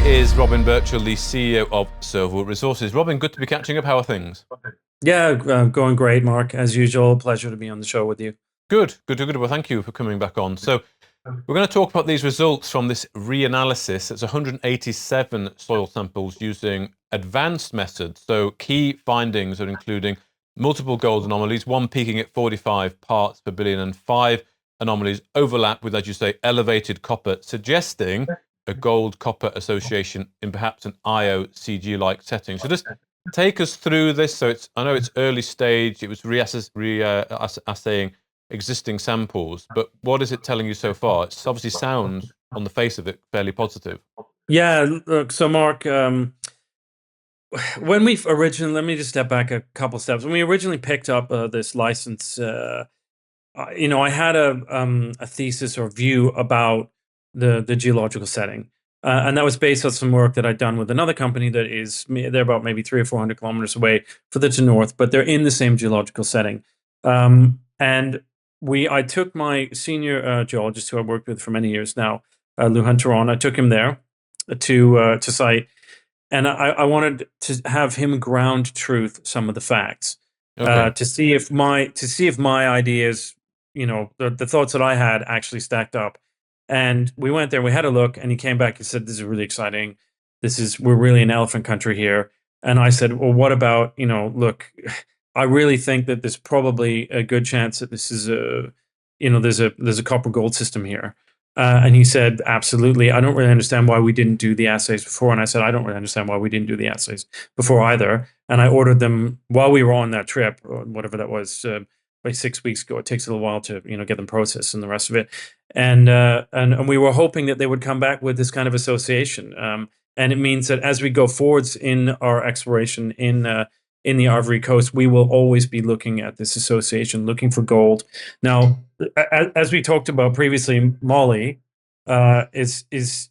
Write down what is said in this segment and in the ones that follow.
is Robin Birchall, the CEO of Serval Resources. Robin, good to be catching up. How are things? Yeah, going great, Mark. As usual, pleasure to be on the show with you. Good. Well, thank you for coming back on. So we're going to talk about these results from this reanalysis. It's 187 soil samples using advanced methods. So key findings are including multiple gold anomalies, one peaking at 45 parts per billion, and 5 anomalies overlap with, as you say, elevated copper, suggesting a gold-copper association in perhaps an IOCG-like setting. So just take us through this. So I know it's early stage. It was reassaying existing samples, but what is it telling you so far? It obviously sounds, on the face of it, fairly positive. Yeah, look, so Mark, when we originally, let me just step back a couple steps. When we originally picked up this license, I had a thesis or view about the geological setting. And that was based on some work that I'd done with another company they're about maybe 300 or 400 kilometers away further to north, but they're in the same geological setting. And I took my senior geologist who I worked with for many years now, Lou Hunter on. I took him there to site, and I wanted to have him ground truth some of the facts, to see if my ideas, the thoughts that I had actually stacked up. And we went there, we had a look, and he came back and said, "This is really exciting. We're really an elephant country here." And I said, "Well, what about, look, I really think that there's probably a good chance that this is there's a copper gold system here." And he said, "Absolutely. I don't really understand why we didn't do the assays before." And I said, "I don't really understand why we didn't do the assays before either." And I ordered them while we were on that trip, or whatever that was, like 6 weeks ago. It takes a little while to get them processed and the rest of it. And we were hoping that they would come back with this kind of association. And it means that as we go forwards in our exploration in the Ivory Coast, we will always be looking at this association, looking for gold. Now, as we talked about previously, Molly is it's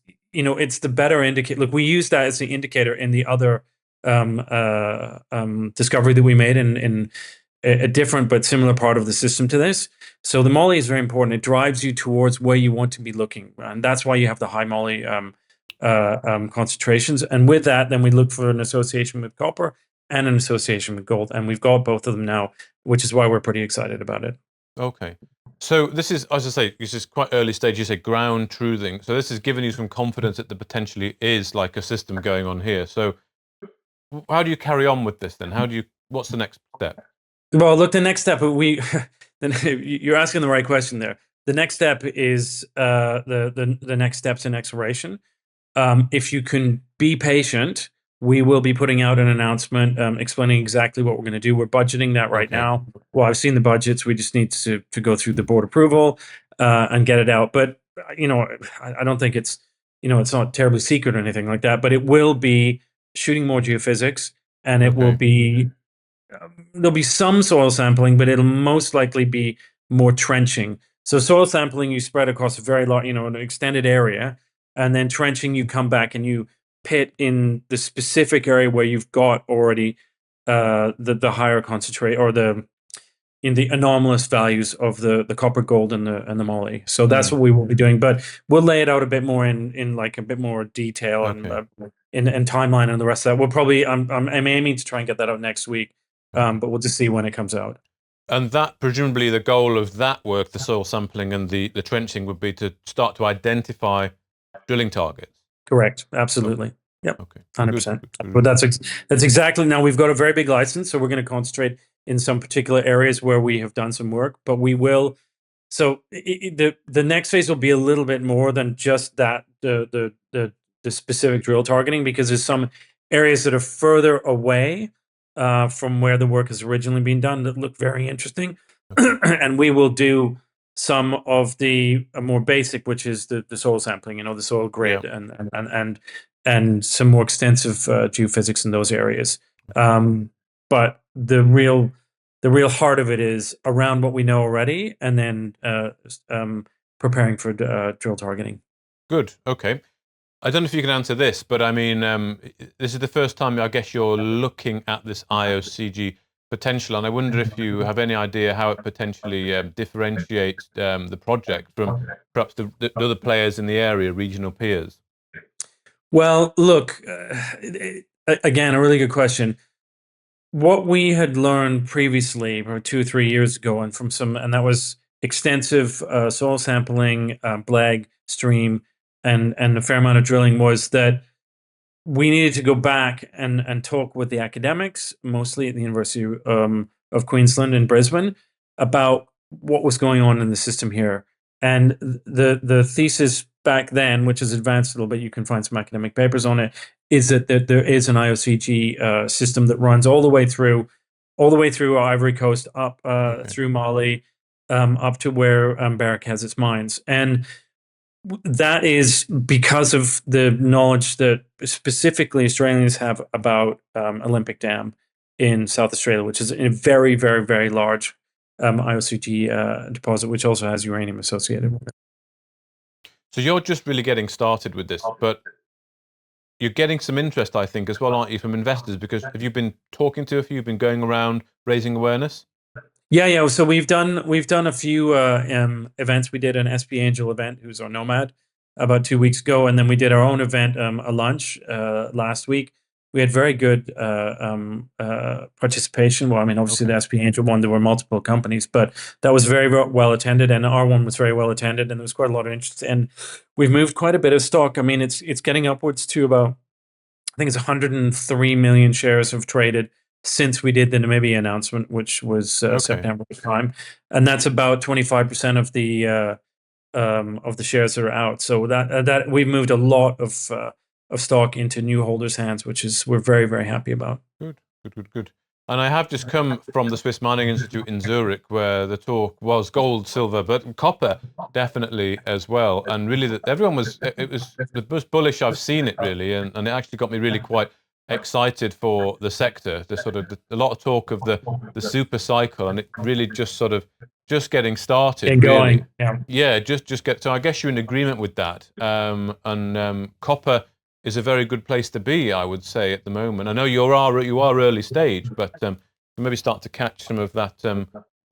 the better indicator. Look, we use that as the indicator in the other discovery that we made in a different but similar part of the system to this. So the Molly is very important. It drives you towards where you want to be looking, and that's why you have the high Molly concentrations. And with that, then we look for an association with copper and an association with gold, and we've got both of them now, which is why we're pretty excited about it. Okay, so this is, as I say, this is quite early stage. You say ground truthing, so this has given you some confidence that there potentially is like a system going on here. So how do you carry on with this then? What's the next step? Well, look, the next step, you're asking the right question there. The next step is the next steps in exploration. If you can be patient, we will be putting out an announcement explaining exactly what we're going to do. We're budgeting that right now. Well, I've seen the budgets. We just need to go through the board approval and get it out. But I don't think it's not terribly secret or anything like that. But it will be shooting more geophysics, and it will be there'll be some soil sampling, but it'll most likely be more trenching. So soil sampling, you spread across a very large, an extended area, and then trenching, you come back and you pit in the specific area where you've got already the higher concentrate or in the anomalous values of the copper, gold, and the moly. So that's what we will be doing, but we'll lay it out a bit more in like a bit more detail and timeline and the rest of that. We'll probably I'm aiming to try and get that out next week. But we'll just see when it comes out. And that, presumably, the goal of that work, the soil sampling and the trenching, would be to start to identify drilling targets. Correct. Absolutely. Yep. Okay. 100%. But that's exactly. Now we've got a very big license, so we're going to concentrate in some particular areas where we have done some work. But we will. So the next phase will be a little bit more than just that the specific drill targeting, because there's some areas that are further away from where the work has originally been done that look very interesting. And we will do some of the more basic, which is the soil sampling, the soil grid, and some more extensive geophysics in those areas. But the real heart of it is around what we know already, and then preparing for drill targeting. Good. Okay. I don't know if you can answer this, but I mean, this is the first time I guess you're looking at this IOCG potential, and I wonder if you have any idea how it potentially differentiates the project from perhaps the other players in the area, regional peers. Well, look, again, a really good question. What we had learned previously, or 2 or 3 years ago, and that was extensive soil sampling, BLEG, stream, and a fair amount of drilling, was that we needed to go back and talk with the academics, mostly at the University of Queensland in Brisbane, about what was going on in the system here. And the thesis back then, which has advanced a little bit, you can find some academic papers on it, is that there is an IOCG system that runs all the way through Ivory Coast, up through Mali, up to where Barrick has its mines. And that is because of the knowledge that specifically Australians have about Olympic Dam in South Australia, which is a very, very, very large IOCG deposit, which also has uranium associated with it. So you're just really getting started with this, but you're getting some interest, I think, as well, aren't you, from investors? Because have you been talking to a few? You've been going around raising awareness? Yeah. So we've done a few events. We did an SP Angel event, who's our nomad, about 2 weeks ago, and then we did our own event, a lunch, last week. We had very good participation. Well, I mean, obviously the SP Angel one, there were multiple companies, but that was very well attended, and our one was very well attended, and there was quite a lot of interest. And we've moved quite a bit of stock. I mean, it's getting upwards to about, I think it's 103 million shares have traded since we did the Namibia announcement, which was September time, and that's about 25% of the shares that are out. So that we've moved a lot of stock into new holders' hands, which is we're very, very happy about. Good. And I have just come from the Swiss Mining Institute in Zurich, where the talk was gold, silver, but copper definitely as well. And really, everyone was the most bullish I've seen it, really, and it actually got me really quite excited for the sector. The sort of a lot of talk of the super cycle, and it really just getting started. And really. Going, yeah. Just get. So I guess you're in agreement with that. And copper is a very good place to be, I would say, at the moment. I know you are early stage, but maybe start to catch some of that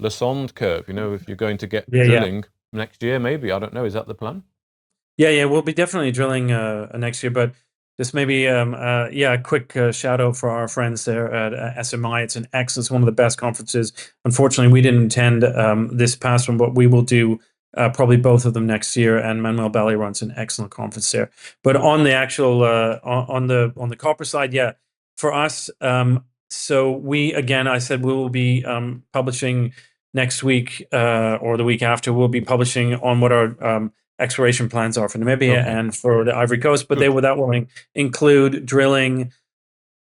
Lassonde curve. You know, if you're going to get drilling next year, maybe, I don't know. Is that the plan? Yeah. We'll be definitely drilling next year, but just maybe a quick shout out for our friends there at SMI. It's one of the best conferences. Unfortunately, we didn't attend this past one, but we will do probably both of them next year. And Manuel Belli runs an excellent conference there. But on the actual on the copper side, for us, so I said we will be publishing next week or the week after. We'll be publishing on what our exploration plans are for Namibia and for the Ivory Coast, but that will include drilling.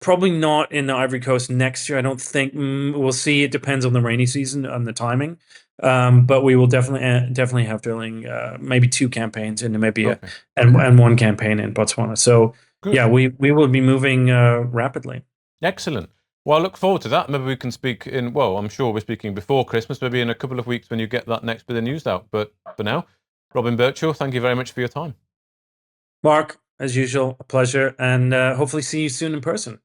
Probably not in the Ivory Coast next year. I don't think. We'll see. It depends on the rainy season, on the timing. But we will definitely have drilling. Maybe 2 campaigns in Namibia and 1 campaign in Botswana. So we will be moving rapidly. Excellent. Well, I look forward to that. Maybe we can speak I'm sure we're speaking before Christmas, maybe in a couple of weeks when you get that next bit of news out. But for now, Robin Birchall, thank you very much for your time. Mark, as usual, a pleasure, and hopefully see you soon in person.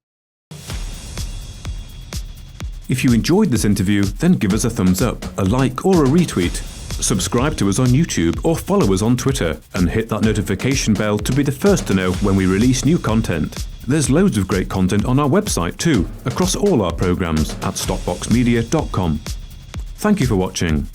If you enjoyed this interview, then give us a thumbs up, a like or a retweet. Subscribe to us on YouTube or follow us on Twitter, and hit that notification bell to be the first to know when we release new content. There's loads of great content on our website too, across all our programs at stockboxmedia.com. Thank you for watching.